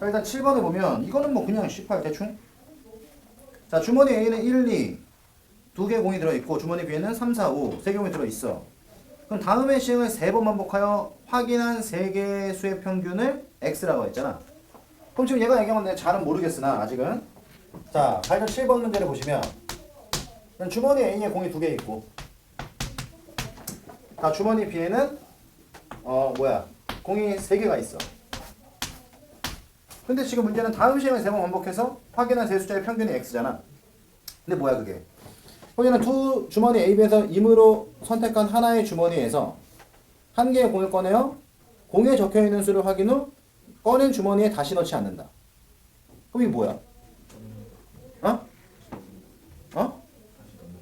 자, 일단 7번에 보면 이거는 뭐 그냥 18 대충. 자, 주머니 A는 1, 2, 두 개 공이 들어있고 주머니 B에는 3, 4, 5, 세 개 공이 들어있어. 그럼 다음의 시행을 3번 반복하여 확인한 3개의 수의 평균을 X라고 했잖아. 그럼 지금 얘가 얘기한 건데 잘은 모르겠으나 아직은. 자, 발전 7번 문제를 보시면 주머니 A에 공이 2개 있고 자, 주머니 B에는 공이 3개가 있어. 근데 지금 문제는 다음 시행을 3번 반복해서 확인한 세 숫자의 평균이 X잖아. 근데 뭐야 그게? 거기는 두 주머니 A, B에서 임의로 선택한 하나의 주머니에서 한 개의 공을 꺼내어 공에 적혀있는 수를 확인 후 꺼낸 주머니에 다시 넣지 않는다. 그럼 이게 뭐야?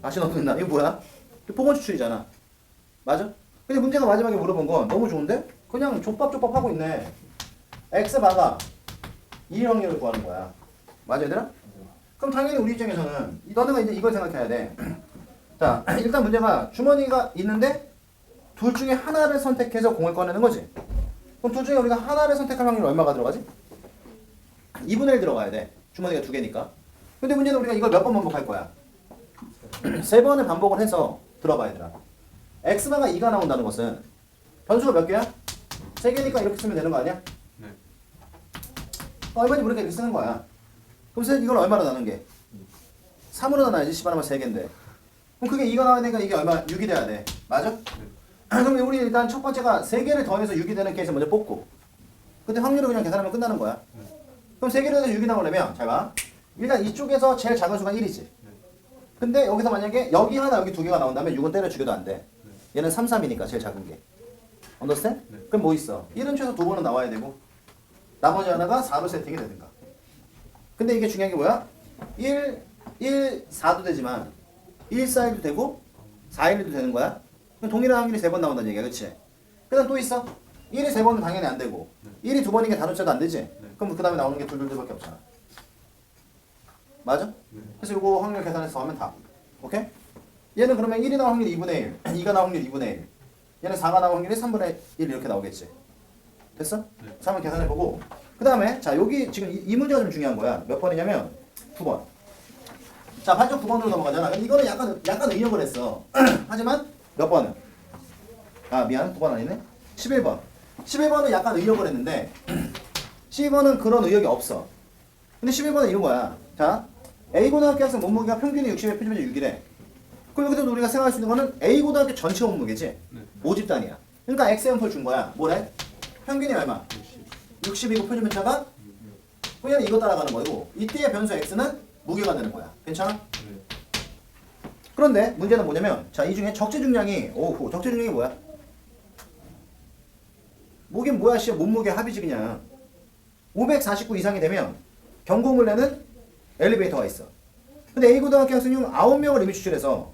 다시 넣는다. 이거 뭐야? 복원 추출이잖아. 맞아? 근데 문제가 마지막에 물어본 건 너무 좋은데? 그냥 족밥족밥 하고 있네. X 바가 이 확률을 구하는 거야. 맞아 얘들아? 그럼 당연히 우리 입장에서는 너네가 이제 이걸 생각해야 돼. 자, 일단 문제가 주머니가 있는데 둘 중에 하나를 선택해서 공을 꺼내는 거지. 그럼 둘 중에 우리가 하나를 선택할 확률이 얼마가 들어가지? 2분의 1 들어가야 돼. 주머니가 2개니까. 근데 문제는 우리가 이걸 몇 번 반복할 거야? 3번을 반복을 해서 들어봐 얘들아. X바가 2가 나온다는 것은 변수가 몇 개야? 3개니까 이렇게 쓰면 되는 거 아니야? 네. 얼마인지 모르니까 이렇게 쓰는 거야. 그럼 이걸 얼마로 나눈 게? 3으로 나눠야지. 10하나면 3개인데. 그럼 그게 2가 나와야 되니까 이게 얼마? 6이 돼야 돼. 맞아? 네. 그럼 우리 일단 첫 번째가 3개를 더해서 6이 되는 케이스 먼저 뽑고 그때 확률을 그냥 계산하면 끝나는 거야. 그럼 3개를 더해서 6이 나오려면 잘 봐. 일단 이쪽에서 제일 작은 수가 1이지. 근데 여기서 만약에 여기 하나 여기 2개가 나온다면 6은 때려 죽여도 안 돼. 얘는 3, 3이니까 제일 작은 게. 언더스탠? 네. 그럼 뭐 있어? 1은 최소 2번은 나와야 되고 나머지 하나가 4로 세팅이 되든가. 근데 이게 중요한 게 뭐야? 1, 4도 되지만 1, 4, 1도 되고 4, 1도 되는 거야. 그럼 동일한 확률이 3번 나온다는 얘기야. 그치? 그 다음 또 있어. 1이 3번은 당연히 안 되고 1이 2번인 게 다른 숫자도 안 되지? 그럼 그 다음에 나오는 게 둘밖에 없잖아. 맞아? 그래서 이거 확률 계산해서 하면 답. 오케이? 얘는 그러면 1이 나올 확률이 2분의 1, 2가 나올 확률이 2분의 1. 얘는 4가 나올 확률이 3분의 1 이렇게 나오겠지. 됐어? 네. 그래서 한번 계산해보고 그 다음에 자 여기 지금 이 문제가 좀 중요한 거야. 몇 번이냐면 9번. 자 8점 9번으로 넘어가잖아. 이거는 약간 의역을 했어. 하지만 몇 번은? 아 미안 9번 아니네. 11번. 11번은 약간 의역을 했는데 12번은 그런 의역이 없어. 근데 11번은 이런 거야. 자 A고등학교 학생 몸무게가 평균이 60에 표준이 6이래. 그럼 여기서 우리가 생각할 수 있는 거는 A고등학교 전체 몸무게지. 네. 모집단이야. 그러니까 X연풀 준 거야. 뭐래? 평균이 얼마? 60이고 표준 편차가? 그냥 이거 따라가는 거고 이때의 변수 X는 무게가 되는 거야. 괜찮아? 네. 그런데 문제는 뭐냐면 자 이 중에 적재 중량이 적재 중량이 뭐야? 뭐긴 뭐야 씨 몸무게 합이지 그냥 549 이상이 되면 경고음을 내는 엘리베이터가 있어. 근데 A고등학교 학생 중 9명을 이미 추출해서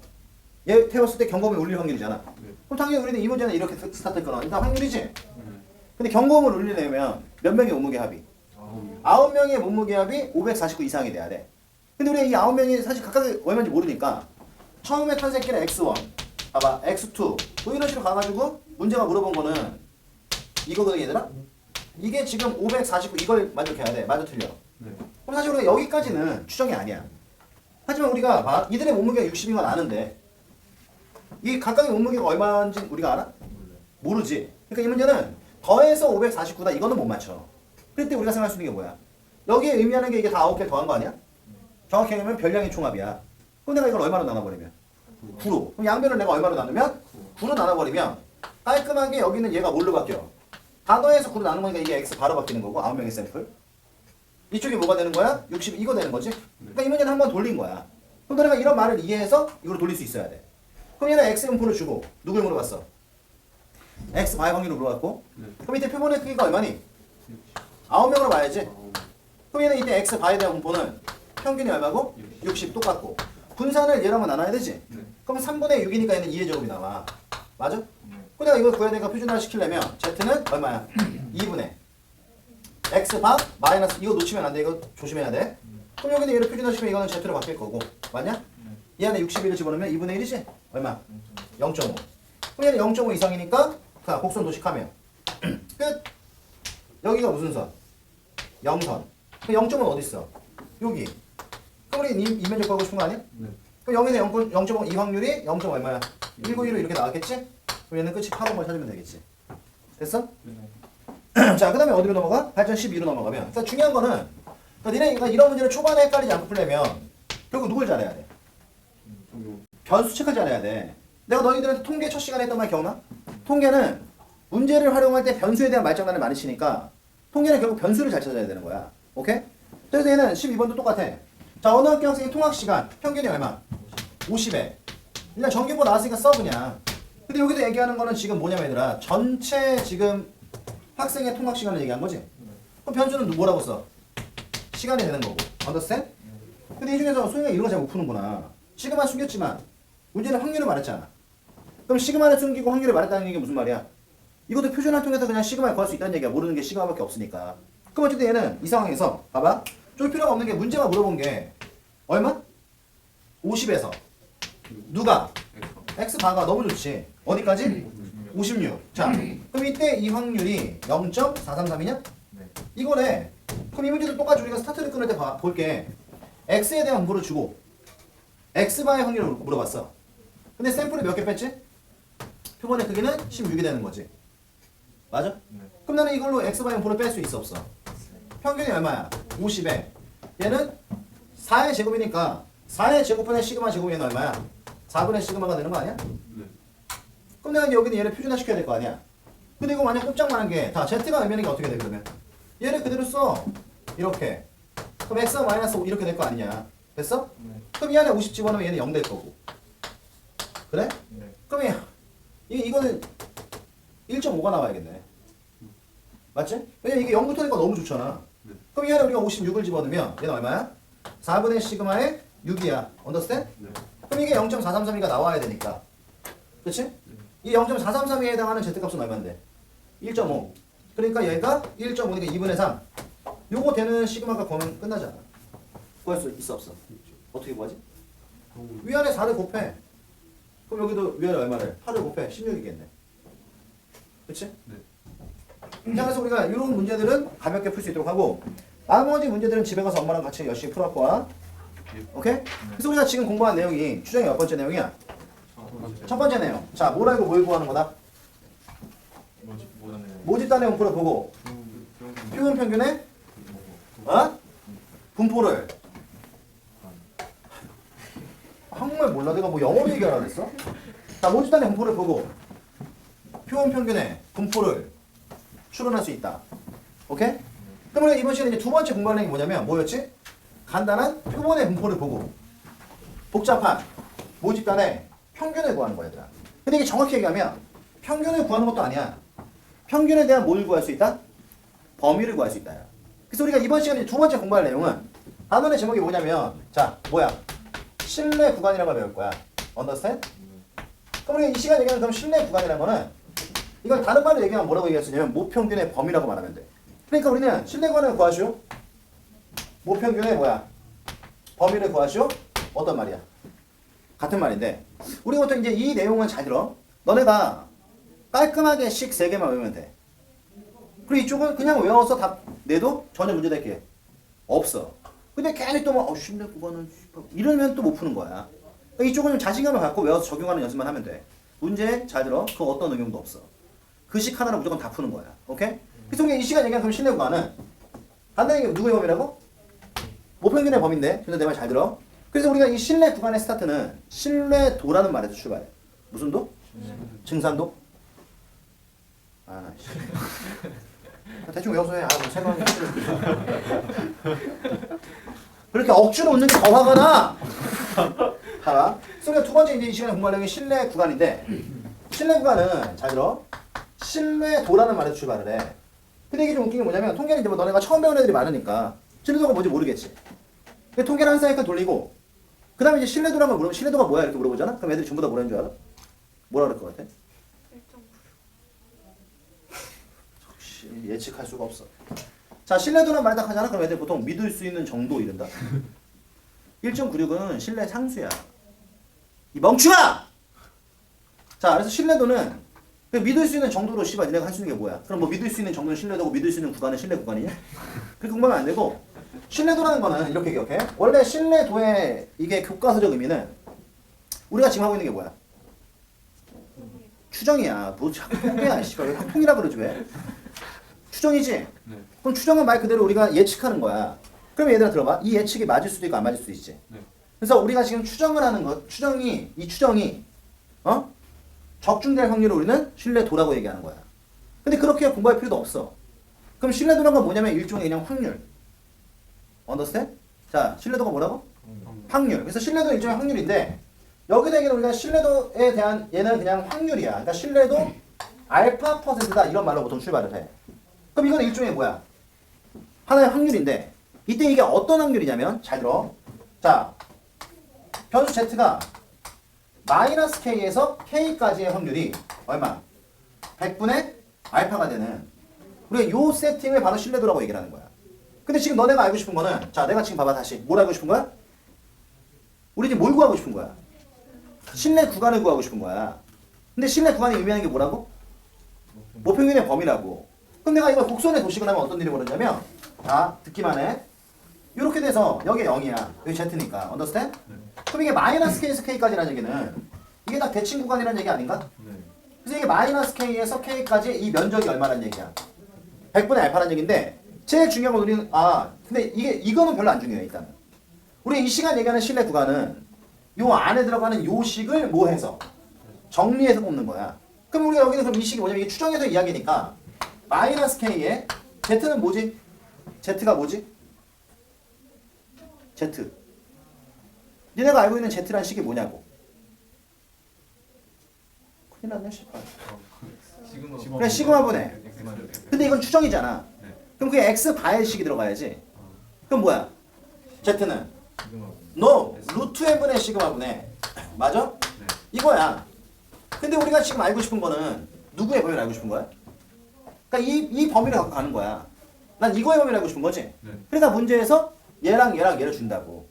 얘 태웠을 때 경고음이 울릴 확률이잖아. 네. 그럼 당연히 우리는 이 문제는 이렇게 스타트했거나 일단 확률이지. 근데 경고음을 울리려면 몇 명의 몸무게 합이? 9명의 몸무게 합이 549 이상이 돼야 돼. 근데 우리 이 9명이 사실 각각 얼마인지 모르니까 처음에 탄 새끼는 X1 봐봐 X2 뭐 이런 식으로 가가지고 문제가 물어본 거는 이거거든 얘들아? 이게 지금 549 이걸 만족해야 돼. 맞아 틀려? 네. 그럼 사실 우리가 여기까지는 추정이 아니야. 하지만 우리가 봐 이들의 몸무게가 60인 건 아는데 이 각각의 몸무게가 얼마인지 우리가 알아? 모르지. 그러니까 이 문제는 더해서 549다 이거는 못 맞춰. 그때 우리가 생각할 수 있는 게 뭐야? 여기에 의미하는 게 이게 다 9개 더한 거 아니야? 정확히 얘기하면 별량의 총합이야. 그럼 내가 이걸 얼마로 나눠버리면? 9로. 그럼 양변을 내가 얼마로 나누면? 9로 나눠버리면 깔끔하게 여기는 얘가 뭘로 바뀌어? 다 더해서 9로 나눈 거니까 이게 X 바로 바뀌는 거고 9명의 샘플. 이쪽이 뭐가 되는 거야? 60 이거 되는 거지? 그러니까 이 문제는 한번 돌린 거야. 그럼 너네가 이런 말을 이해해서 이걸 돌릴 수 있어야 돼. 그럼 얘는 X음표를 주고 누굴 물어봤어? X 바의 확률을 물어봤고 그럼 이때 표본의 크기가 얼마니? 9명으로 봐야지. 그럼 얘는 이때 X 바에 대한 분포는 평균이 얼마고? 60 똑같고 분산을 얘랑 한번 나눠야 되지? 그럼 3분의 6이니까 얘는 2의 제곱이 나와. 맞아? 그럼 내가 이걸 구해야 되니까 표준화를 시키려면 Z는 얼마야? 2분의 X 바 마이너스 이거 놓치면 안 돼. 이거 조심해야 돼. 그럼 여기는 얘를 표준화시키면 이거는 Z로 바뀔 거고 맞냐? 이 안에 61을 집어넣으면 2분의 1이지? 얼마? 0.5. 그럼 얘는 0.5 이상이니까 자 곡선 도식하면 끝. 여기가 무슨 선? 0선. 그럼 0점은 어디 있어? 여기. 그럼 우리 이면적 하고 싶은 거 아니야? 네. 그럼 0에서 0.5 이 확률이 0. 얼마야? 192로 이렇게 나왔겠지? 그럼 얘는 끝이 8번만 찾으면 되겠지. 됐어? 네. 자, 그 다음에 어디로 넘어가? 발전 12로 넘어가면. 그러니까 중요한 거는 니네가 이런 문제를 초반에 헷갈리지 않고 풀려면 결국 누굴 잘해야 돼? 변수 체크를 잘해야 돼. 내가 너희들한테 통계 첫 시간에 했던 말 기억나? 통계는 문제를 활용할 때 변수에 대한 말장난을 많이 치니까 통계는 결국 변수를 잘 찾아야 되는 거야. 오케이? 그래서 얘는 12번도 똑같아. 자, 어느 학교 학생의 통학 시간 평균이 얼마? 50회. 일단 정규보 나왔으니까 써 그냥. 근데 여기서 얘기하는 거는 지금 뭐냐면 얘들아 전체 지금 학생의 통학 시간을 얘기한 거지? 그럼 변수는 뭐라고 써? 시간이 되는 거고. understand? 근데 이 중에서 소희가 이런 거 잘 못 푸는구나. 시그마 숨겼지만 문제는 확률을 말했잖아. 그럼 시그마를 숨기고 확률을 말했다는 얘기가 무슨 말이야? 이것도 표준을 통해서 그냥 시그마를 구할 수 있다는 얘기야. 모르는 게 시그마밖에 없으니까. 그럼 어쨌든 얘는 이 상황에서 봐봐. 쫄 필요가 없는 게 문제가 물어본 게 얼마? 50에서 누가? X 바가 너무 좋지. 어디까지? 56. 자, 그럼 이때 이 확률이 0.433이냐? 네. 이거네. 그럼 이 문제도 똑같이 우리가 스타트를 끊을 때 볼게. X에 대한 정보를 주고 X바의 확률을 물어봤어. 근데 샘플을 몇 개 뺐지? 표본의 크기는 16이 되는 거지. 맞아? 네. 그럼 나는 이걸로 X바의 정보를 뺄 수 있어 없어? 평균이 얼마야? 50에. 얘는 4의 제곱이니까 4의 제곱분의 시그마 제곱이 얘는 얼마야? 4분의 시그마가 되는 거 아니야? 네. 그럼 내가 이제 여기는 얘를 표준화시켜야 될 거 아니야? 근데 이거 만약 꼼짝만한 게 다 Z가 의미하는 게 어떻게 돼 그러면? 얘를 그대로 써. 이렇게. 그럼 X가 마이너스 5 이렇게 될 거 아니냐? 됐어? 네. 그럼 이 안에 50 집어넣으면 얘는 0 될 거고. 그래? 네. 그럼 이거는 1.5가 나와야겠네. 맞지? 왜냐면 이게 0부터 되니까 너무 좋잖아. 네. 그럼 이 안에 우리가 56을 집어넣으면 얘는 얼마야? 4분의 시그마의 6이야. 언더스탠? 네. 그럼 이게 0.433이가 나와야 되니까. 그치? 이 0.433에 해당하는 Z값은 얼마인데? 1.5. 그러니까 얘가 1.5니까 2분의 3. 요거 되는 시그마가 구하면 끝나잖아. 구할 수 있어 없어? 어떻게 구하지? 위안에 4를 곱해. 그럼 여기도 위안에 얼마를? 8을 곱해. 16이겠네. 그치? 네. 자, 그래서 우리가 이런 문제들은 가볍게 풀 수 있도록 하고 나머지 문제들은 집에 가서 엄마랑 같이 열심히 풀어갖고 와. 오케이? 그래서 우리가 지금 공부한 내용이 추정의 몇 번째 내용이야? 첫 번째 내용. 자, 뭘 알고 뭘 구하는 거다? 모집단의 분포를 보고 표본 평균의 분포를 한국말 몰라? 내가 뭐 영어로 얘기하라 그랬어? 자, 모집단의 분포를 보고 표본 평균의 분포를 추론할 수 있다. 오케이? 그럼 우리가 이번 시간에 이제 두 번째 공부하는 게 뭐냐면 뭐였지? 간단한 표본의 분포를 보고 복잡한 모집단의 평균을 구하는 거야, 얘들아. 근데 이게 정확히 얘기하면 평균을 구하는 것도 아니야. 평균에 대한 뭘 구할 수 있다? 범위를 구할 수 있다. 그래서 우리가 이번 시간에 두 번째 공부할 내용은 단원의 제목이 뭐냐면 자, 뭐야? 신뢰 구간이라고 배울 거야. understand? 그럼 우리가 이 시간에 얘기하는 그럼 신뢰 구간이라는 거는 이걸 다른 말로 얘기하면 뭐라고 얘기할 수 있냐면 모평균의 범위라고 말하면 돼. 그러니까 우리는 신뢰 구간을 구하시오. 모평균의 뭐야? 범위를 구하시오. 어떤 말이야? 같은 말인데 우리가 보통 이제 이 내용은 잘 들어. 너네가 깔끔하게 식 3개만 외우면 돼. 그리고 이쪽은 그냥 외워서 답 내도 전혀 문제될 게 없어. 근데 괜히 또 막 신뢰 구간은 이러면 또 못 푸는 거야. 그러니까 이쪽은 좀 자신감을 갖고 외워서 적용하는 연습만 하면 돼. 문제 잘 들어. 그 어떤 응용도 없어. 그 식 하나로 무조건 다 푸는 거야. 오케이? 그래서 우리가 이 시간 얘기한 그럼 신뢰 구간은 간단하게 누구의 범위라고? 모평균의 범위인데 근데 내 말 잘 들어. 그래서 우리가 이 신뢰 구간의 스타트는 신뢰도라는 말에서 출발해. 무슨 도? 증산도? 아, 나 씨. 대충 외워서 해. 아, 뭐 생각이 그렇게 억지로 웃는 게 더 화가 나. 봐봐. 그래서 우리가 두 번째 이제 이 시간에 공부하려는 게 신뢰 구간인데 신뢰 구간은 잘 들어. 신뢰도라는 말에서 출발을 해. 근데 이게 좀 웃긴 게 뭐냐면 통계는 이제 뭐 너네가 처음 배운 애들이 많으니까 신뢰도가 뭔지 모르겠지. 근데 통계를 한 사이클 돌리고 그 다음에 이제 신뢰도라는 걸 물으면 신뢰도가 뭐야 이렇게 물어보잖아? 그럼 애들이 전부 다 뭐라는 줄 알아? 뭐라 그럴 것 같아? 역시 예측할 수가 없어. 자, 신뢰도란 말 딱 하잖아? 그럼 애들 보통 믿을 수 있는 정도 이른다. 1.96은 신뢰 상수야. 이 멍충아! 자, 그래서 신뢰도는 그 믿을 수 있는 정도로 씨발 니네가 할 수 있는 게 뭐야? 그럼 뭐 믿을 수 있는 정도는 신뢰도고 믿을 수 있는 구간은 신뢰 구간이냐? 그렇게 공부하면 안 되고 신뢰도라는 거는 이렇게 기억해. 원래 신뢰도의 이게 교과서적 의미는 우리가 지금 하고 있는 게 뭐야? 추정이야. 뭐 자꾸 통계야. 씨발 왜 통이라 그러지 왜? 추정이지? 네. 그럼 추정은 말 그대로 우리가 예측하는 거야. 그럼 얘들아 들어봐. 이 예측이 맞을 수도 있고 안 맞을 수도 있지. 네. 그래서 우리가 지금 추정을 하는 것, 이 추정이 적중될 확률을 우리는 신뢰도라고 얘기하는 거야. 근데 그렇게 공부할 필요도 없어. 그럼 신뢰도란 건 뭐냐면 일종의 그냥 확률. understand? 자, 신뢰도가 뭐라고? 확률. 그래서 신뢰도는 일종의 확률인데 여기다 얘기는 우리가 신뢰도에 대한 얘는 그냥 확률이야. 그러니까 신뢰도 알파 퍼센트다 이런 말로 보통 출발을 해. 그럼 이건 일종의 뭐야? 하나의 확률인데 이때 이게 어떤 확률이냐면 잘 들어. 자, 변수 z가 마이너스 k에서 k까지의 확률이 얼마? 100분의 알파가 되는 우리가 요 세팅을 바로 신뢰도라고 얘기를 하는 거야. 근데 지금 너네가 알고 싶은 거는 자 내가 지금 봐봐 다시 뭘 알고 싶은 거야? 우리 지금 뭘 구하고 싶은 거야? 신뢰 구간을 구하고 싶은 거야. 근데 신뢰 구간이 의미하는 게 뭐라고? 모평균의 범위라고. 그럼 내가 이걸 곡선에 도식을 하면 어떤 일이 벌어지냐면 자 듣기만 해. 이렇게 돼서 여기 0이야. 여기 z니까. understand? 그럼 이게 마이너스 k에서 k까지라는 얘기는 이게 다 대칭 구간이라는 얘기 아닌가? 네. 그래서 이게 마이너스 k에서 k까지 이 면적이 얼마라는 얘기야? 100분의 알파라는 얘기인데 제일 중요한 건 우리는 근데 이거는 별로 안 중요해 일단은. 우리 이 시간 얘기하는 신뢰 구간은 요 안에 들어가는 요 식을 뭐 해서 정리해서 뽑는 거야. 그럼 우리가 여기는 그럼 이 식이 뭐냐면 이게 추정해서 이야기니까 마이너스 k에 z는 뭐지? z가 뭐지? z. 니네가 알고 있는 z라는 식이 뭐냐고. 큰일 났네 씨발. 그래 시그마분해. 근데 이건 추정이잖아. 네. 그럼 그게 x바의 식이 들어가야지. 그럼 뭐야? z는 시그마. no 루트 n분의 시그마분해. 맞아? 네. 이거야. 근데 우리가 지금 알고 싶은 거는 누구의 범위를 알고 싶은 거야? 그러니까 이 범위를 갖고 가는 거야. 난 이거의 범위를 알고 싶은 거지. 네. 그러니까 문제에서 얘랑 얘를 준다고.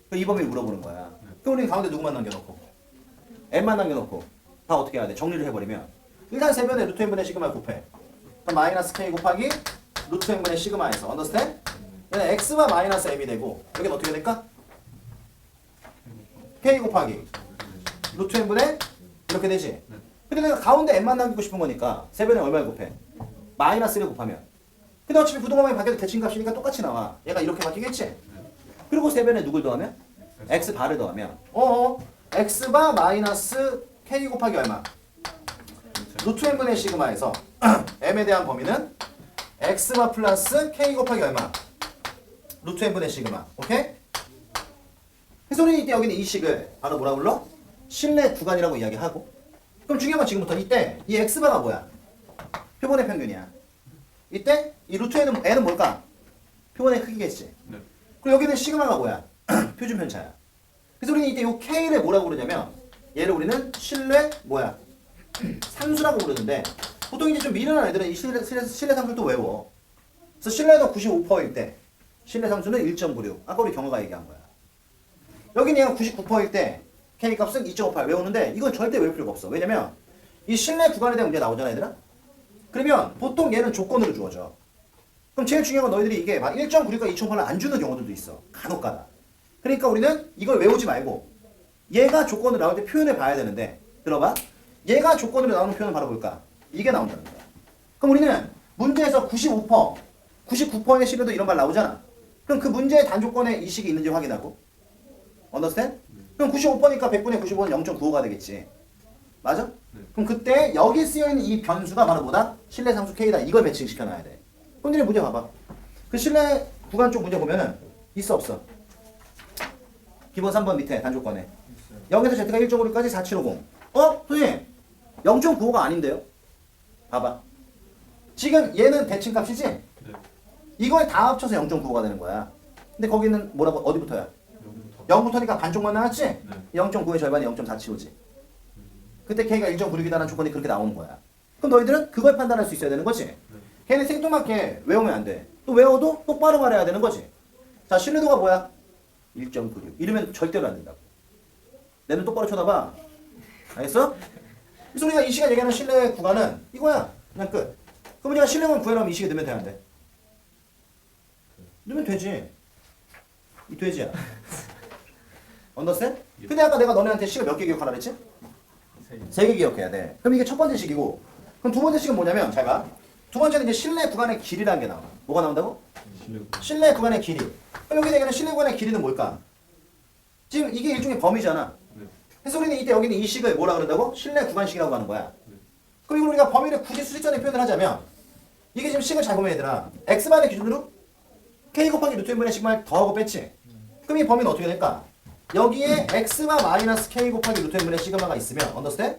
그럼 이 범위를 물어보는 거야. 네. 그럼 우리는 가운데 누구만 남겨놓고 n만 남겨놓고 다 어떻게 해야 돼? 정리를 해버리면 일단 세변에 루트 n분의 시그마 곱해. 그럼 마이너스 k 곱하기 루트 n분의 시그마에서 understand? 얘는 x가 마이너스 m이 되고 여기는 어떻게 될까? k 곱하기 루트 n분의 이렇게 되지. 근데 내가 가운데 n만 남기고 싶은 거니까 세변에 얼마를 곱해? 마이너스를 곱하면. 근데 어차피 부동항이 바뀌어도 대칭값이니까 똑같이 나와. 얘가 이렇게 바뀌겠지? 그리고 세변에 누굴 더하면? x 바를 더하면 x 바 마이너스 k 곱하기 얼마? 루트 n분의 시그마에서 m에 대한 범위는 x 바 플러스 k 곱하기 얼마? 루트 n분의 시그마. 오케이? 그래서 우리 이때 여기는 이 식을 바로 뭐라 불러? 신뢰 구간이라고 이야기하고. 그럼 중요한 건 지금부터 이때 이 x바가 뭐야? 표본의 평균이야. 이때 이 루트 n은 뭘까? 표본의 크기겠지. 네. 그리고 여기는 시그마가 뭐야? 표준 편차야. 그래서 우리는 이때 이 k를 뭐라고 부르냐면 얘를 우리는 신뢰 뭐야? 상수라고 부르는데 보통 이제 좀 미련한 애들은 이 신뢰 상수를 또 외워. 그래서 신뢰도 95%일 때 신뢰 상수는 1.96. 아까 우리 경호가 얘기한 거야. 여기는 얘가 99%일 때 k 값은 2.58 외우는데 이건 절대 외울 필요가 없어. 왜냐면 이 신뢰 구간에 대한 문제 나오잖아 얘들아. 그러면 보통 얘는 조건으로 주어져. 그럼 제일 중요한 건 너희들이 이게 막 1.96과 2.8을 안 주는 경우들도 있어. 간혹가다. 그러니까 우리는 이걸 외우지 말고 얘가 조건으로 나올 때 표현을 봐야 되는데 들어봐. 얘가 조건으로 나오는 표현은 바로 볼까? 이게 나온다는 거야. 그럼 우리는 문제에서 95%, 99%의 신뢰도 이런 말 나오잖아. 그럼 그 문제의 단조건에 이 식이 있는지 확인하고. understand? 그럼 95%니까 100분의 95는 0.95가 되겠지. 맞아? 그럼 그때 여기 쓰여있는 이 변수가 바로 뭐다? 신뢰 상수 K다. 이걸 매칭시켜놔야 돼. 그럼 니네 문제 봐봐. 그 신뢰 구간 쪽 문제 보면은 있어 없어? 기본 3번 밑에 단조건에. 여기서 Z가 1.56까지 4750. 선생님 0.95가 아닌데요? 봐봐. 지금 얘는 대칭값이지? 네. 이걸 다 합쳐서 0.95가 되는 거야. 근데 거기는 뭐라고? 어디부터야? 0부터니까 반쪽만 나왔지? 네. 0.9의 절반이 0.475지. 그때 K가 1.96이다라는 조건이 그렇게 나오는 거야. 그럼 너희들은 그걸 판단할 수 있어야 되는 거지? 걔는 생뚱맞게 외우면 안 돼. 또 외워도 똑바로 말해야 되는 거지. 자, 신뢰도가 뭐야? 1.96. 이러면 절대로 안 된다고. 내 눈 똑바로 쳐다봐. 알겠어? 그래서 우리가 이 시간 얘기하는 실내 구간은 이거야. 그냥 끝. 그럼 우리가 실내 구간 구해라면 이 시간 넣으면 되는데. 넣으면 되지. 이 돼지야. 언더스탠? 근데 아까 내가 너네한테 시간 몇 개 기억하라 그랬지? 3개 기억해야 돼. 그럼 이게 첫 번째 식이고, 그럼 두 번째 식은 뭐냐면, 잘 봐. 두 번째는 이제 실내 구간의 길이라는 게 나와. 뭐가 나온다고? 실내 구간의 길이. 그럼 여기 얘기하는 실내 구간의 길이는 뭘까? 지금 이게 일종의 범위잖아. 그래서 우리는 이때 여기는 이 식을 뭐라 그런다고? 실내 구간식이라고 하는 거야. 그럼 이걸 우리가 범위를 굳이 수직선에 표현을 하자면, 이게 지금 식을 잘 보면 얘들아, x만의 기준으로 k 곱하기 루트 n분의 sig마를 더하고 뺐지? 그럼 이 범위는 어떻게 될까? 여기에 x가 마이너스 k 곱하기 루트 n분의 시그마가 있으면 언더스탠?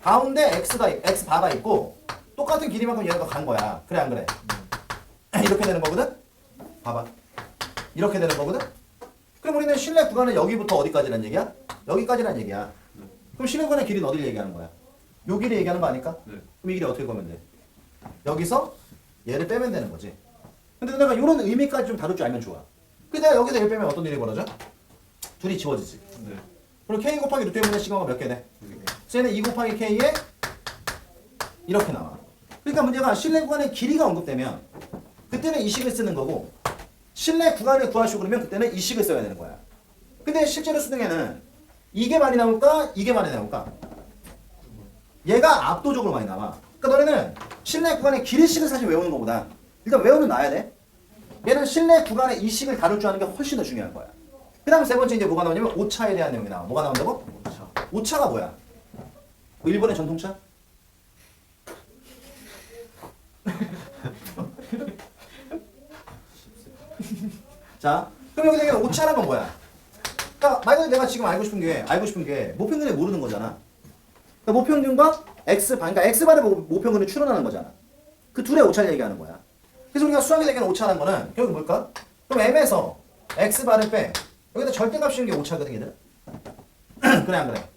가운데 x바가 있고 똑같은 길이만큼 얘가 간 거야. 그래 안 그래? 이렇게 되는 거거든? 봐봐. 이렇게 되는 거거든? 그럼 우리는 실내 구간은 여기부터 어디까지란 얘기야? 여기까지란 얘기야. 그럼 실내 구간의 길이는 어디를 얘기하는 거야? 요 길이 얘기하는 거 아닐까? 그럼 이 길이 어떻게 보면 돼? 여기서 얘를 빼면 되는 거지. 근데 내가 이런 의미까지 좀 다룰 줄 알면 좋아. 근데 내가 여기서 얘를 빼면 어떤 일이 벌어져? 둘이 지워지지. 그리고 k 곱하기 루트 n분의 시그마가 몇 개 돼? 그래서 얘는 2 곱하기 k에 이렇게 나와. 그러니까 문제가 실내 구간의 길이가 언급되면 그때는 이 식을 쓰는 거고 실내 구간을 구하시고 그러면 그때는 이 식을 써야 되는 거야. 근데 실제로 수능에는 이게 많이 나올까? 이게 많이 나올까? 얘가 압도적으로 많이 나와. 그러니까 너네는 실내 구간의 길이식을 사실 외우는 것보다 일단 외우는 놔야 돼. 얘는 실내 구간의 이 식을 다룰 줄 아는 게 훨씬 더 중요한 거야. 그 다음 세 번째 이제 뭐가 나오냐면 오차에 대한 내용이 나와. 뭐가 나온다고? 오차가 뭐야? 뭐 일본의 전통차? 자, 그럼 여기 얘기하는 오차라는 건 뭐야? 그러니까 만약에 내가 지금 알고 싶은 게 모평균을 모르는 거잖아. 그러니까 모평균과 x바, 그러니까 x바를 모평균을 추론하는 거잖아. 그 둘의 오차를 얘기하는 거야. 그래서 우리가 수학에서 얘기하는 오차라는 거는 결국 뭘까? 그럼 m에서 x바를 빼. 여기다 절대값 씌우는 게 오차거든, 얘들. 그래 안 그래?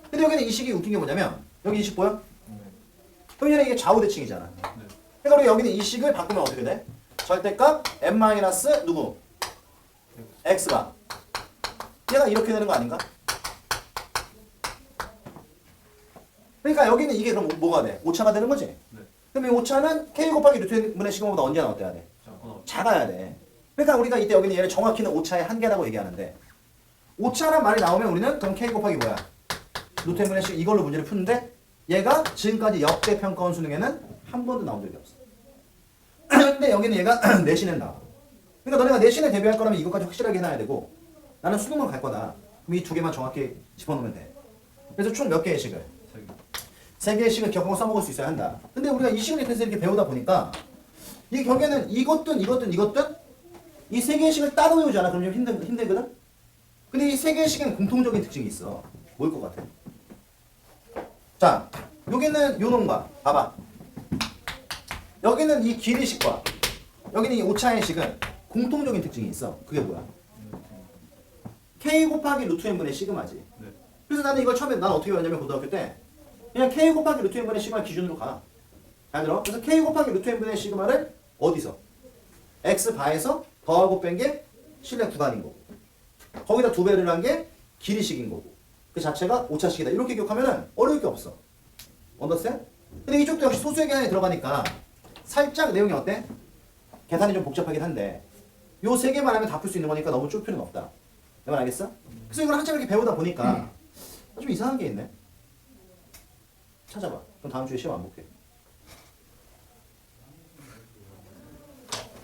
근데 여기는 이 식이 웃긴 게 뭐냐면 여기 이 식 보여? 그럼 얘는 이게 좌우대칭이잖아. 그러니까 우리 여기는 이 식을 바꾸면 어떻게 돼? 절대값 m 마이너스 누구? x바. 얘가 이렇게 되는 거 아닌가? 그러니까 여기는 이게 그럼 뭐가 돼? 오차가 되는 거지? 그럼 이 오차는 k 곱하기 루트 n분의 시그마보다 언제나 어때야 돼? 작아야 돼. 그러니까 우리가 이때 여기는 얘를 정확히는 오차의 한계라고 얘기하는데 오차란 말이 나오면 우리는 그럼 k 곱하기 뭐야? 루트 n분의 식 이걸로 문제를 푸는데 얘가 지금까지 역대 평가원 수능에는 한 번도 나온 적이 없어. 근데 여기는 얘가 내신에 나와. 그러니까 너네가 내신에 대비할 거라면 이것까지 확실하게 해놔야 되고 나는 수능만 갈 거다. 그럼 이 두 개만 정확히 짚어놓으면 돼. 그래서 총 몇 개의 식을? 3개의 식을 기억하고 써먹을 수 있어야 한다. 근데 우리가 이 식을 대해서 이렇게 배우다 보니까 이 결국에는 이것든 이 3개의 식을 따로 외우지 않아? 그럼 좀 힘들거든? 근데 이 3개의 식에는 공통적인 특징이 있어. 뭘 것 같아? 자, 여기는 요 놈과 봐봐. 여기는 이 길이식과 여기는 이 오차의 식은 공통적인 특징이 있어. 그게 뭐야? k 곱하기 루트 n분의 시그마지. 그래서 나는 이걸 처음에 난 어떻게 배웠냐면 고등학교 때 그냥 k 곱하기 루트 n분의 시그마 기준으로 가. 잘 들어? 그래서 k 곱하기 루트 n분의 시그마를 어디서? x바에서 더하고 뺀 게 실내 구간인 거고 거기다 2배를 한 게 길이식인 거고 그 자체가 오차식이다. 이렇게 기억하면은 어려울 게 없어. 언더스탠? 근데 이쪽도 역시 소수의 계산이 들어가니까 살짝 내용이 어때? 계산이 좀 복잡하긴 한데 요 3개만 하면 다 풀 수 있는 거니까 너무 쫄 필요는 없다. 내 말 알겠어? 그래서 이걸 한참 이렇게 배우다 보니까 좀 이상한 게 있네. 찾아봐. 그럼 다음 주에 시험 안 볼게.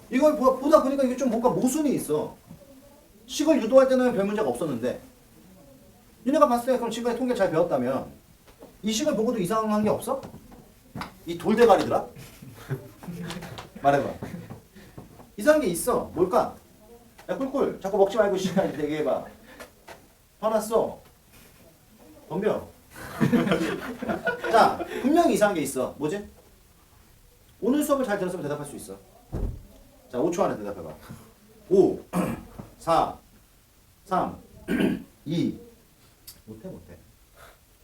이걸 보다 보니까 이게 좀 뭔가 모순이 있어. 식을 유도할 때는 별 문제가 없었는데 니네가 봤을 때 그럼 지금까지 통계 잘 배웠다면 이 식을 보고도 이상한 게 없어? 이 돌대가리들아? 말해봐. 이상한 게 있어. 뭘까? 야 꿀꿀 자꾸 먹지 말고 시간 되게 해봐. 화났어. 덤벼. 자 분명히 이상한 게 있어. 뭐지? 오늘 수업을 잘 들었으면 대답할 수 있어. 자 5초 안에 대답해봐. 5 4 3 2 못해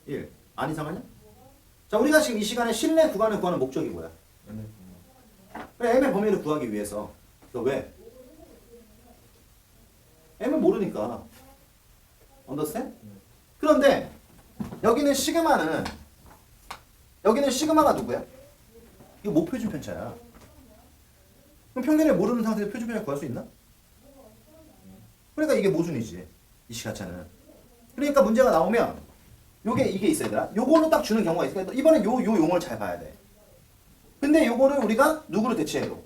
1 안 이상하냐? 자 우리가 지금 이 시간에 실내 구간을 구하는 목적이 뭐야? 그래 m의 범위를 구하기 위해서. 너 왜? m을 모르니까. 언더스탠? 그런데 여기는 시그마는 여기는 시그마가 누구야? 이거 모표준 편차야. 그럼 평균을 모르는 상태에서 표준 편차 구할 수 있나? 그러니까 이게 모순이지. 이 시가차는. 그러니까 문제가 나오면 이게 있어야 되나? 요거로 딱 주는 경우가 있으니까 이번엔 요 용어를 잘 봐야 돼. 근데 요거를 우리가 누구로 대체해도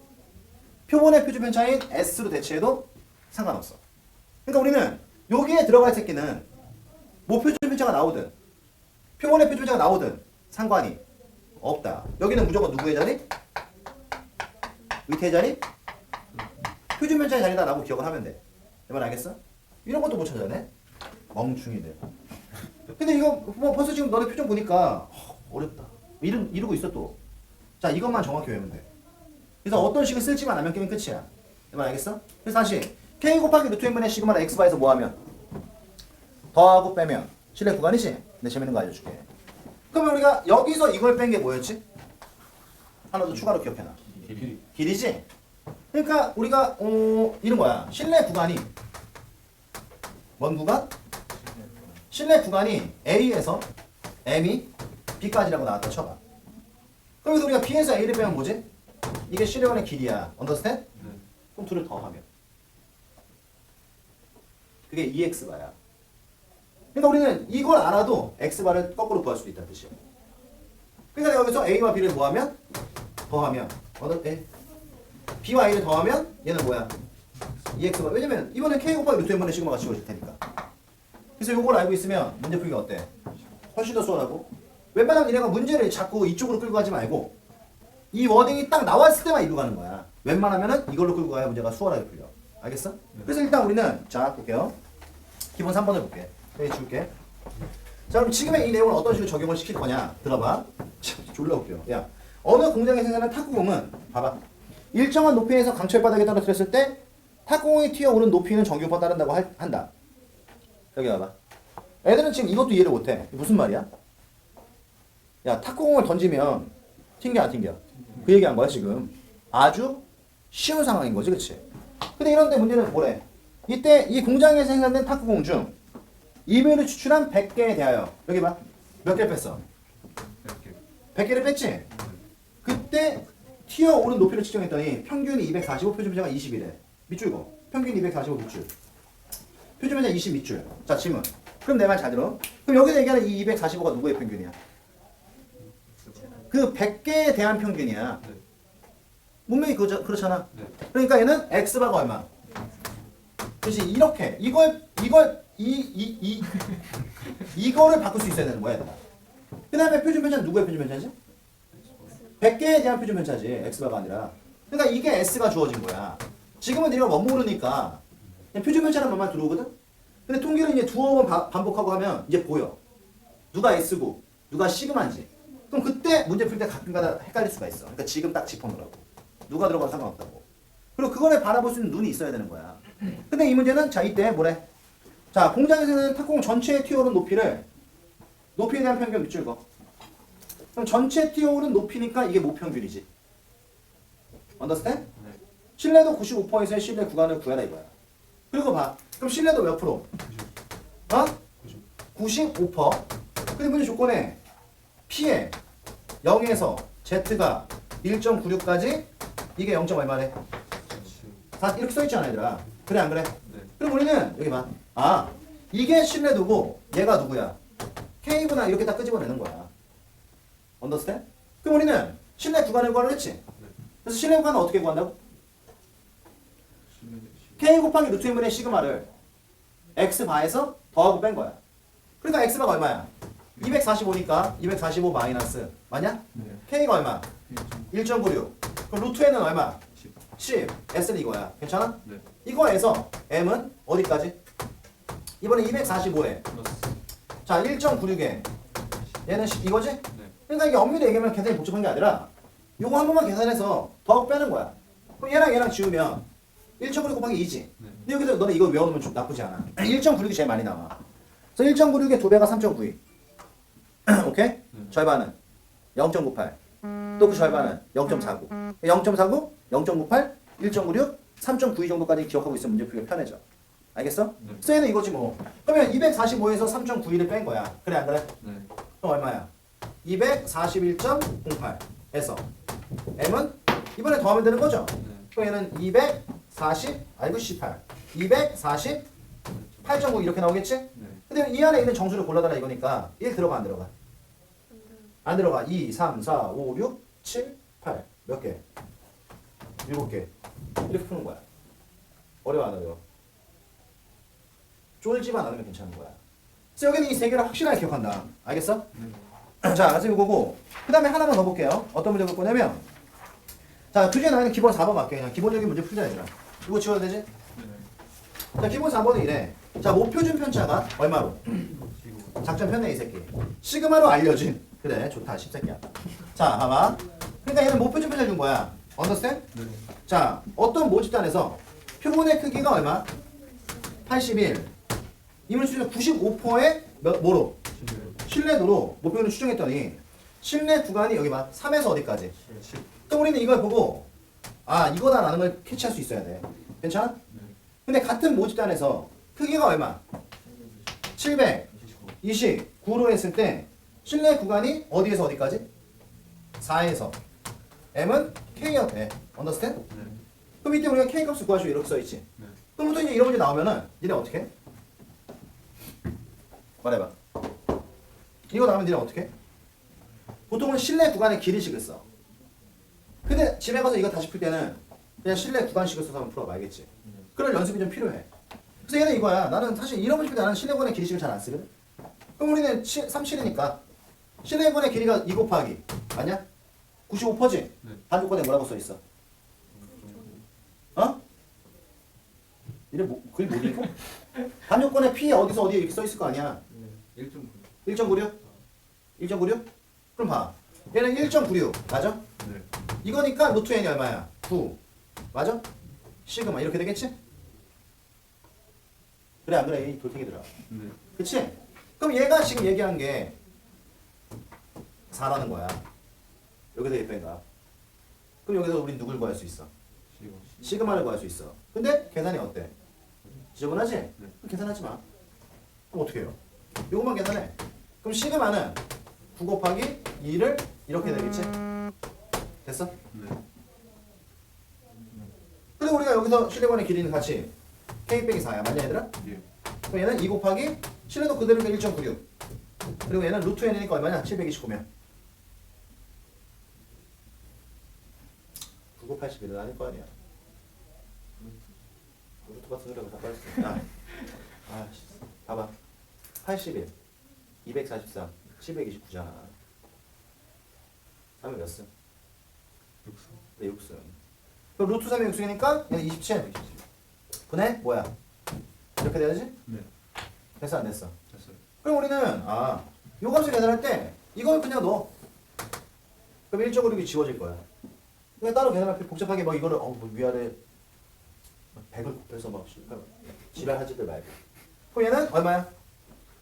표본의 표준 편차인 S로 대체해도 상관없어. 그러니까 우리는 여기에 들어갈 새끼는 뭐 표준 편차가 나오든 표본의 표준 편차가 나오든 상관이 없다. 여기는 무조건 누구의 자리? 위태의 자리? 표준 편차의 자리다라고 기억을 하면 돼. 내 말 알겠어? 이런 것도 못 찾아내? 멍충이들. 근데 이거 뭐 벌써 지금 너네 표정 보니까 어렵다. 이러고 있어 또. 자, 이것만 정확히 외우면 돼. 그래서 어떤 식을 쓸지만 알면 게임 끝이야. 내 말 알겠어? 그래서 다시 K 곱하기 루트 n분의 시그마를 x바에서 뭐 하면? 더하고 빼면 실내 구간이지? 근데 재밌는 거 알려줄게. 그러면 우리가 여기서 이걸 뺀 게 뭐였지? 하나 더 추가로 기억해놔. 길이지? 그러니까 우리가 이런 거야. 실내 구간이 뭔 구간? 실내 구간이 A에서 M이 B까지라고 나왔다 쳐봐. 그럼 우리가 B에서 A를 빼면 뭐지? 이게 실내원의 길이야. 언더스탠? 그럼 둘을 더하면 그게 2x바야. 그러니까 우리는 이걸 알아도 x바를 거꾸로 구할 수도 있다는 뜻이야. 그러니까 여기서 a와 b를 뭐하면? 더하면 b와 a를 더하면 얘는 뭐야? 2x바. 왜냐면 이번엔 k 곱하기 루트 n분의 시그마가 지워질 테니까. 그래서 요걸 알고 있으면 문제 풀기가 어때? 훨씬 더 수월하고. 웬만하면 니네가 문제를 자꾸 이쪽으로 끌고 가지 말고 이 워딩이 딱 나왔을 때만 이리로 가는 거야. 웬만하면은 이걸로 끌고 가야 문제가 수월하게 풀려. 알겠어? 그래서 일단 우리는 자 볼게요. 기본 3번을 볼게. 여기 줄게. 자 그럼 지금의 이 내용을 어떤 식으로 적용을 시킬 거냐? 들어봐. 졸라 웃겨. 야 어느 공장에 생산하는 탁구공은 봐봐. 일정한 높이에서 강철 바닥에 떨어뜨렸을 때 탁구공이 튀어오른 높이는 정규파 따른다고 한다. 여기 봐봐. 애들은 지금 이것도 이해를 못해. 무슨 말이야? 야 탁구공을 던지면 튕겨 안 튕겨? 그 얘기한 거야 지금. 아주 쉬운 상황인 거지, 그치? 근데 이런데 문제는 뭐래? 이때 이 공장에서 생산된 탁구공 중 이면을 추출한 100개에 대하여 여기 봐. 몇 개 뺐어? 100개를 뺐지? 그때 튀어오른 높이를 측정했더니 평균이 245, 표준편차가 21에. 밑줄 이거. 평균 245 밑줄. 표준편차 20 밑줄. 자 질문. 그럼 내 말 잘 들어. 그럼 여기서 얘기하는 이 245가 누구의 평균이야? 그 100개에 대한 평균이야. 분명히 그렇잖아. 그러니까 얘는 x바가 얼마? 그렇지. 이렇게 이거를 바꿀 수 있어야 되는 거야. 그 다음에 표준편차는 누구의 표준편차지? 100개에 대한 표준편차지. x바가 아니라. 그러니까 이게 s가 주어진 거야. 지금은 네가 못 모르니까 그냥 표준편차는 것만 들어오거든? 근데 통계를 이제 두어 번 반복하고 하면 이제 보여. 누가 s고 누가 시그마인지. 그럼 그때 문제 풀 때 가끔가다 헷갈릴 수가 있어. 그러니까 지금 딱 짚어놓으라고. 누가 들어가도 상관없다고. 그리고 그거를 바라볼 수 있는 눈이 있어야 되는 거야. 근데 이 문제는 자 이때 뭐래? 자 공장에서는 탁구공 전체에 튀어오른 높이에 대한 평균 밑줄 거. 그럼 전체 튀어오른 높이니까 이게 모평균이지. 언더스탠? 신뢰도 95%의 신뢰 구간을 구해라 이거야. 그리고 봐. 그럼 신뢰도 몇 프로? 95%. 근데 문제 조건에 P에 0에서 Z가 1.96까지 이게 0. 얼마래? 다 이렇게 써있잖아 얘들아. 그래 안 그래? 그럼 우리는 여기 봐. 아 이게 신뢰도고 얘가 누구야? K구나 이렇게 다 끄집어내는 거야. 언더스탠? 그럼 우리는 신뢰 구간을 구하려 했지? 그래서 신뢰 구간은 어떻게 구한다고? K 곱하기 루트 n분의 시그마를 x바에서 더하고 뺀 거야. 그러니까 x바가 얼마야? 245니까 245 마이너스 맞냐? K가 얼마? 1.96. 그럼 루트 n은 얼마? 10. S는 이거야. 괜찮아? 이거에서 M은 어디까지? 이번에 245에 자 1.96에 얘는 10 이거지? 그러니까 이게 엄밀히 얘기하면 계산이 복잡한 게 아니라 요거 한 번만 계산해서 더하고 빼는 거야. 그럼 얘랑 지우면 1.96 곱하기 2지. 근데 여기서 너는 이거 외워놓으면 좀 나쁘지 않아. 1.96이 제일 많이 나와. 그래서 1.96의 2배가 3.92. 오케이? 절반은 0.98. 또 그 절반은 0.49. 0.49, 0.98, 1.96, 3.92 정도까지 기억하고 있으면 문제 풀기가 편해져. 알겠어? 그래서 얘는 이거지 뭐. 그러면 245에서 3.91을 뺀 거야. 그래 안 그래? 그럼 얼마야? 241.08 해서 m은 이번에 더하면 되는 거죠? 그럼 얘는 248 이렇게 나오겠지? 근데 이 안에 있는 정수를 골라달라 이거니까 1 들어가 안 들어가? 안 들어가. 2, 3, 4, 5, 6, 7, 8 몇 개? 7개. 이렇게 푸는 거야. 어려워 안 어려워? 쫄지만 않으면 괜찮은 거야. 그래서 여기는 이 세 개를 확실하게 기억한다. 알겠어? 자, 그래서 이거고 그 다음에 하나만 더 볼게요. 어떤 문제 볼 거냐면 자, 주제 나는 기본 4번 맞게 그냥 기본적인 문제 풀자 얘들아. 이거 지워도 되지? 자, 기본 4번은 이래. 자, 목표준 편차가 얼마로? 작전 편네 이 새끼. 시그마로 알려진. 그래, 좋다, 십새끼야. 자, 봐봐. 그러니까 얘는 목표준 편차 준 거야. 언더스탠? 자, 어떤 모집단에서 표본의 크기가 얼마? 81. 이물 수준 95%의 뭐로? 신뢰도로 목표를 추정했더니 신뢰 구간이 여기 봐. 3에서 어디까지? 그럼 우리는 이걸 보고 아, 이거다라는 걸 캐치할 수 있어야 돼. 괜찮아? 근데 같은 모집단에서 크기가 얼마? 729로 했을 때 신뢰 구간이 어디에서 어디까지? 4에서 m은 k였대. 언더스탠? 그럼 이때 우리가 k 값을 구하시오 이렇게 써있지. 그럼 또 이제 이런 문제 나오면은 니네 어떻게 해? 말해봐. 이거 나오면 니네 어떻게 해? 보통은 실내 구간의 길이식을 써. 근데 집에 가서 이거 다시 풀 때는 그냥 실내 구간식을 써서 한번 풀어봐. 알겠지? 그런 연습이 좀 필요해. 그래서 얘는 이거야. 나는 사실 이런 문제 풀 때 나는 실내 구간의 길이식을 잘 안 쓰거든. 그럼 우리는 37이니까 실내 구간의 길이가 2 곱하기 맞냐? 95%지? 반조건에 뭐라고 써있어? 어? 이래 뭐, 그게 못 읽어? 반조건에 P 어디서 어디에 이렇게 써있을 거 아니야? 1.96? 1.96? 그럼 봐. 얘는 1.96 맞아? 네. 이거니까 루트 n이 얼마야? 9 맞아? 시그마 이렇게 되겠지? 그래 안 그래? 이 돌탱이들아. 네. 그치? 그럼 얘가 지금 얘기한 게 4라는 거야. 여기서 fn가. 그럼 여기서 우린 누굴 구할 수 있어? 시그마를 구할 수 있어. 근데 계산이 어때? 지저분하지? 그럼 계산하지 마. 그럼 어떻게 해요? 이것만 계산해. 그럼 시그마는 9 곱하기 2를 이렇게 되겠지? 됐어? 네. 그리고 우리가 여기서 실내관의 길이는 같이 k 빼기 4야. 맞냐 얘들아? 예. 그럼 얘는 2 곱하기 실내도 그대로니까 1.96. 그리고 얘는 루트 n이니까 얼마냐? 729면 9981은 아닐 거 아니야. 루트 같은 소리가 다 빠졌어. 야. 아, 봐봐. 81, 243, 729잖아. 하면 몇 승? 6승. 네, 6승. 그럼 루트 3의 6승이니까 얘는 27. 분해? 뭐야? 이렇게 돼야지? 네. 됐어 안 됐어? 됐어요. 그럼 우리는 요 값을 계산할 때 이걸 그냥 넣어. 그럼 1.56이 지워질 거야. 그러니까 따로 계산할 필요 복잡하게 뭐 이거를 뭐 위아래 100을 곱해서 막 지랄하지들 말고. 그럼 얘는 얼마야?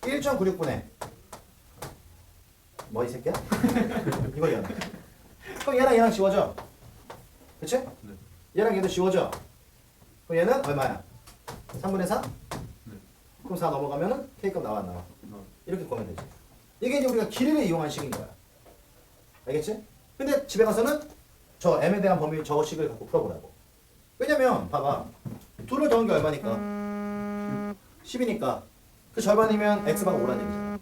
1.96분의 뭐 이 새끼야? 이거 얘는. 그럼 얘랑 지워져. 그치? 네. 얘랑 얘도 지워져. 그럼 얘는 얼마야? 3분의 4? 네. 그럼 4 넘어가면은 K값 나와 안 나와? 어. 이렇게 구하면 되지. 이게 이제 우리가 길이를 이용한 식인 거야. 알겠지? 근데 집에 가서는 저 m에 대한 범위 저 식을 갖고 풀어보라고. 왜냐면 봐봐. 2를 더한 게 얼마니까? 10이니까 그 절반이면 x방 5라는 얘기잖아.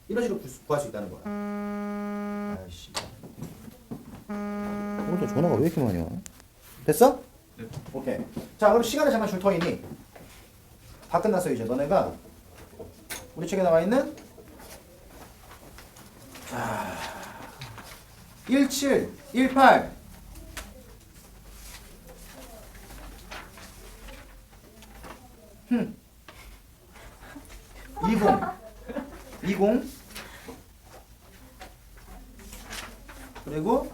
이런 식으로 구할 수 있다는 거야. 아이씨. 오늘도 전화가 왜 이렇게 많이 와? 됐어? 네. 오케이. 자, 그럼 시간을 잠깐 줄 터이니 다 끝났어 이제. 너네가 우리 책에 나와 있는 17, 18 20 그리고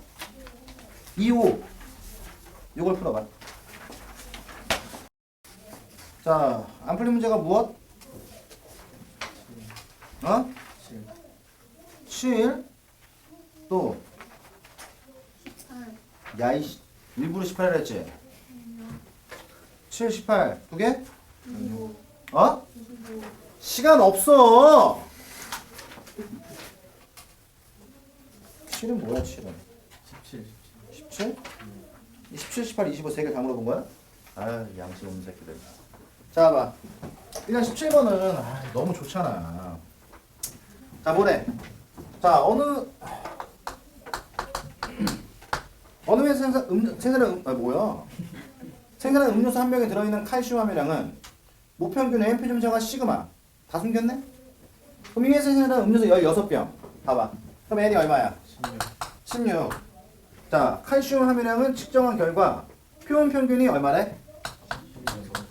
25 요걸 풀어봐. 자, 안 풀린 문제가 무엇? 어? 7 또 야이씨 일부러 18이라 했지? 7, 18 두 개? 어? 시간 없어. 7은 뭐야 7은? 17. 17? 17, 18, 25 세 개 다 물어본 거야? 아 양심 없는 새끼들. 자 봐. 일단 17번은 너무 좋잖아. 자 뭐래? 자 어느 회사 생산한 음료수 한 병에 들어있는 칼슘 함유량은 모평균의 n 표준점과 시그마 다 숨겼네? 그럼 이 회사 생산한 음료수 16병 봐봐. 그럼 n이 얼마야? 16. 자 칼슘 함유량은 측정한 결과 표본 평균이 얼마래?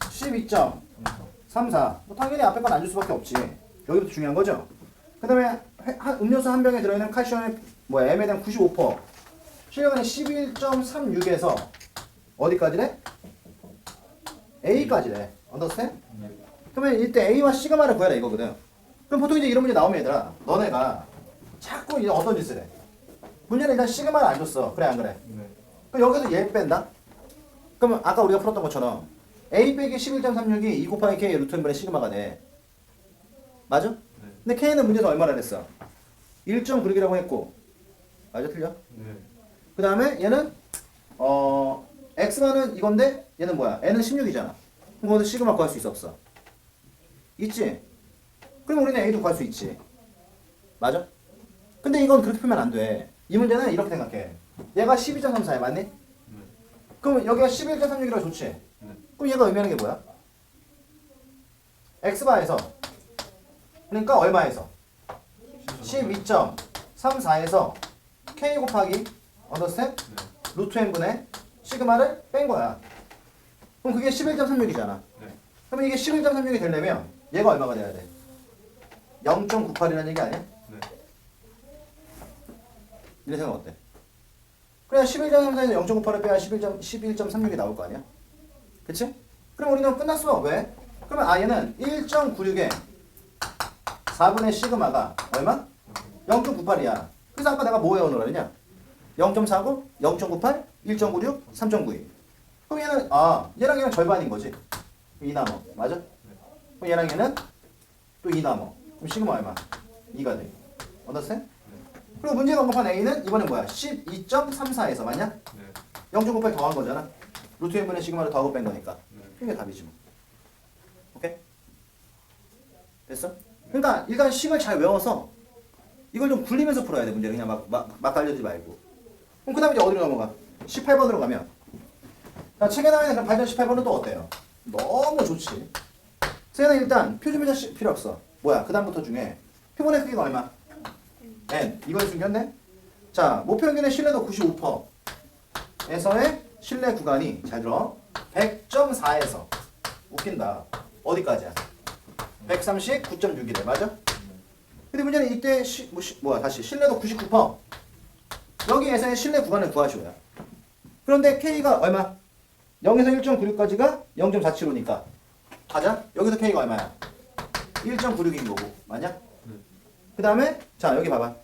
12.34. 뭐 당연히 앞에 건 안 줄 수밖에 없지. 여기부터 중요한 거죠. 그 다음에 음료수 한 병에 들어있는 칼슘의 M에 대한 95%. 실력은 11.36에서 어디까지래? A까지래. 언더스탠? 그러면 이때 A와 시그마를 구해라 이거거든. 그럼 보통 이제 이런 문제 나오면 얘들아 너네가 자꾸 이제 어떤 짓을 해? 문제는 일단 시그마를 안 줬어. 그래 안 그래? 네. 그럼 여기서 얘 뺀다? 그러면 아까 우리가 풀었던 것처럼 A 빼기 11.36이 2 곱하기 K 루트 n분의 시그마가 돼. 맞아? 네. 근데 K는 문제에서 얼마나 했어? 1.96이라고 했고 맞아 틀려? 네. 그 다음에 얘는 X만은 이건데 얘는 뭐야? N은 16이잖아. 그럼 거기서 시그마 구할 수 있어 없어? 있지? 그럼 우리는 A도 구할 수 있지. 맞아? 근데 이건 그렇게 풀면 안 돼. 이 문제는 이렇게 생각해. 얘가 12.34야 맞니? 네. 그럼 여기가 11.36이라고 좋지? 네. 그럼 얘가 의미하는 게 뭐야? X바에서 그러니까 얼마에서? 12.34에서 K 곱하기 언더스탠? 네. 루트 n분의 시그마를 뺀 거야. 그럼 그게 11.36이잖아. 네. 그러면 이게 11.36이 되려면 얘가 얼마가 돼야 돼? 0.98이라는 얘기 아니야? 네. 네 생각 어때? 그냥 11.34에서 0.98을 빼야 11.36이 나올 거 아니야? 그치? 그럼 우리는 끝났어. 왜? 그러면 얘는 1.96에 4분의 시그마가 얼마? 0.98이야. 그래서 아까 내가 뭐 외워놓으라 그랬냐? 0.49, 0.98, 1.96, 3.92. 그럼 얘는 얘랑 얘랑 절반인 거지. 2 나눠. 맞아? 그럼 얘랑 얘는 또 2 나눠. 그럼 시그마 얼마? 2가 돼. 언더스탠? 그리고 문제가 언급한 A는 이번엔 뭐야? 12.34에서 맞냐? 네. 0.98 더한 거잖아. 루트 n분의 시그마를 더하고 뺀 거니까. 네. 이게 답이지 뭐. 오케이? 됐어? 그러니까 일단 식을 잘 외워서 이걸 좀 굴리면서 풀어야 돼. 문제를 그냥 막 알려주지 말고. 그럼 그 다음에 이제 어디로 넘어가? 18번으로 가면 자, 책에 나와 있는 발전 18번은 또 어때요? 너무 좋지. 쟤는 일단 표준문자 필요 없어. 뭐야? 그 다음부터 중에 표본의 크기가 얼마? n. 이걸 숨겼네? 자, 모평균의 신뢰도 95%에서의 신뢰 구간이 잘 들어 100.4에서 웃긴다. 어디까지야? 139.6이래. 맞아? 근데 문제는 이때 다시 신뢰도 99%. 여기에서의 신뢰 구간을 구하시오야. 그런데 K가 얼마? 0에서 1.96까지가 0.475니까 가자. 여기서 K가 얼마야? 1.96인 거고. 맞냐? 네. 그 다음에 자 여기 봐봐.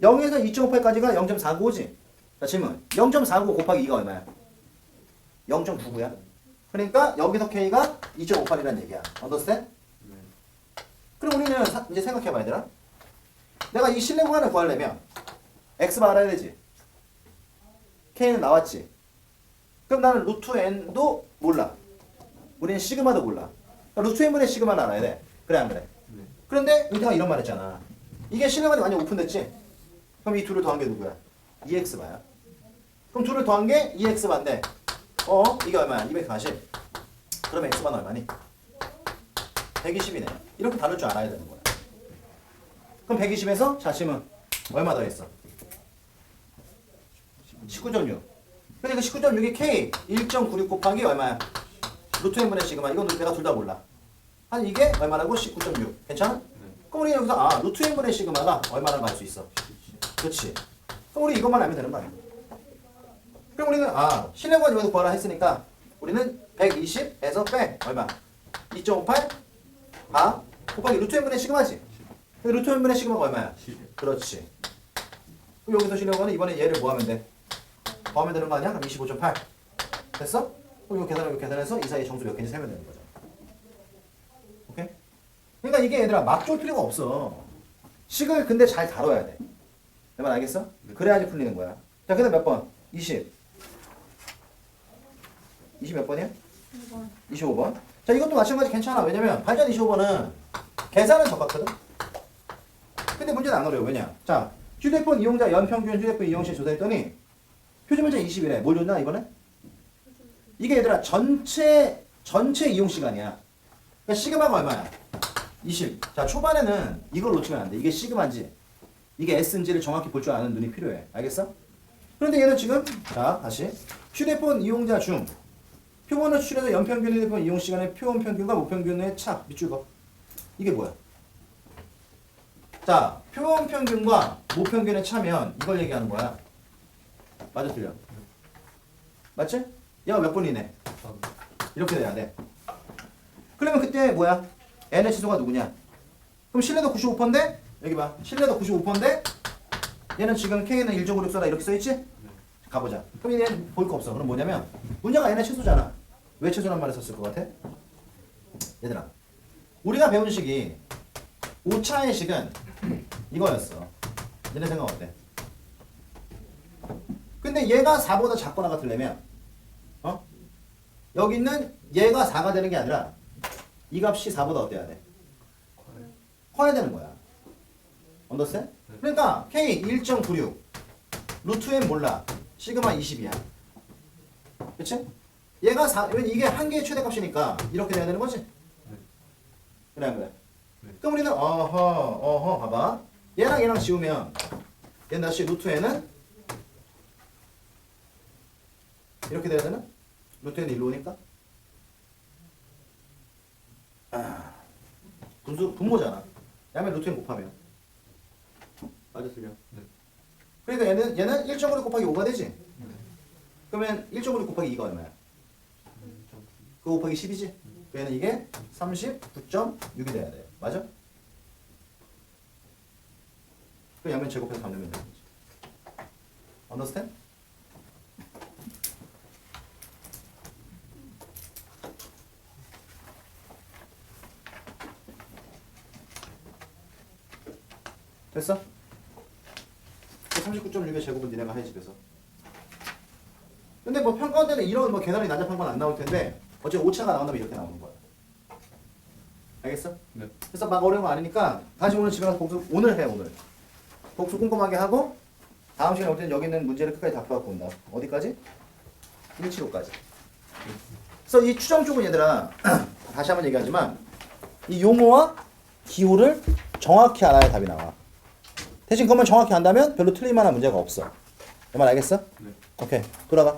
0에서 2.58까지가 0.49지. 자 질문. 0.49 곱하기 2가 얼마야? 0.99야. 그러니까 여기서 K가 2.58이라는 얘기야. 언더스탠? 네. 그럼 우리는 이제 생각해봐야 되나? 내가 이 신뢰 구간을 구하려면 X바 알아야 되지. K는 나왔지. 그럼 나는 루트 n도 몰라. 우리는 시그마도 몰라. 그러니까 루트 n분의 시그마는 알아야 돼. 그래 안 그래? 네. 그런데 인태가 이런 말 했잖아. 이게 신뢰 구간이 완전 오픈됐지? 그럼 이 둘을 더한 게 누구야? 2x바야. 그럼 둘을 더한 게 2x바인데 이게 얼마야? 240. 그러면 x바는 얼마니? 120이네. 이렇게 다룰 줄 알아야 되는 거야. 그럼 120에서 자심은 얼마 더했어? 19.6. 그러니까 19.6이 K 1.96 곱하기 얼마야? 루트 n분의 시그마. 이건 내가 둘 다 몰라. 한 이게 얼마라고? 19.6. 괜찮아? 네. 그럼 우리 여기서 루트 n분의 시그마가 얼마라는 거 알 수 있어. 그렇지. 그럼 우리 이것만 알면 되는 거 아니야? 그럼 우리는 신뢰구간 이번에 구하라 했으니까 우리는 120에서 빼 얼마? 2.58 곱하기 루트 n분의 시그마지. 근데 루트 n분의 시그마가 얼마야? 10. 그렇지. 그럼 여기서 신뢰구간은 이번에 얘를 뭐 하면 돼? 더하면 되는 거 아니야? 그럼 25.8 됐어? 그럼 이거 계산하고 계산해서 이 사이 정수 몇 개인지 세면 되는 거죠. 오케이? 그러니까 이게 얘들아 막 줄 필요가 없어. 식을 근데 잘 다뤄야 돼. 내 말 알겠어? 그래야지 풀리는 거야. 자, 그다음 몇 번? 20. 20 몇 번이야? 2번. 25번. 자, 이것도 마찬가지 괜찮아. 왜냐면 발전 25번은 계산은 적합거든. 근데 문제는 안 어려워. 왜냐? 자, 휴대폰 이용자 연평균 휴대폰 이용시 조사했더니 표준 문제 20이래. 뭘 줬나 이번에? 이게 얘들아 전체 이용 시간이야. 그러니까 시그마가 얼마야? 20. 자, 초반에는 이걸 놓치면 안 돼. 이게 시그마인지 이게 S인지를 정확히 볼 줄 아는 눈이 필요해. 알겠어? 그런데 얘는 지금 자, 다시 휴대폰 이용자 중 표본을 추출해서 연평균 휴대폰 이용 시간의 표본 평균과 모평균의 차 밑줄 거. 이게 뭐야? 자, 표본 평균과 모평균의 차면 이걸 얘기하는 거야. 맞아 틀려? 맞지? 얘가 몇 번이네? 이렇게 돼야 돼. 그러면 그때 뭐야? n의 지수가 누구냐? 그럼 신뢰도 95%인데 여기 봐. 신뢰도 95%인데 얘는 지금 k는 1.56써라 이렇게 써있지? 가보자. 그럼 얘는 볼 거 없어. 그럼 뭐냐면 문제가 n의 최소잖아. 왜 최소란 말을 썼을 것 같아? 얘들아, 우리가 배운 식이 오차의 식은 이거였어. 얘네 생각 어때? 근데 얘가 4보다 작거나 같으려면 여기 있는 얘가 4가 되는 게 아니라 이 값이 4보다 어때야 돼? 커야 되는 거야. 언더스탠? 그러니까 K 1.96 루트 M 몰라. 시그마 20이야. 그치? 얘가 4, 이게 한 개의 최대값이니까 이렇게 돼야 되는 거지? 그래 안 그래? 그럼 우리는 어허 봐봐. 얘랑 지우면 얘는 다시 루트 N은 이렇게 돼야 되나? 루트 N 일로 오니까? 분모잖아. 양면 루트 N 곱하면 맞아 틀려? 네. 그러니까 얘는 1.5 곱하기 5가 되지? 그러면 1.5 곱하기 2가 얼마야? 그 곱하기 10이지? 얘는 이게 39.6이 돼야 돼. 맞아? 그 양면 제곱해서 잡으면 되는 거지. Understand? 됐어? 39.6의 제곱은 니네가 해 집에서. 근데 뭐 평가원 때는 이런 뭐 계산이 난잡한 건 안 나올 텐데 어차피 오차가 나온다면 이렇게 나오는 거야. 알겠어? 네. 그래서 막 어려운 거 아니니까 다시 오늘 집에 가서 복수 오늘 해 오늘. 복수 꼼꼼하게 하고 다음 시간에 올 때는 여기 있는 문제를 끝까지 다 풀어갖고 온다. 어디까지? 175까지. 그래서 이 추정 쪽은 얘들아 다시 한번 얘기하지만 이 용어와 기호를 정확히 알아야 답이 나와. 대신 그것만 정확히 안다면 별로 틀릴 만한 문제가 없어. 내 말 알겠어? 네. 오케이. 돌아가.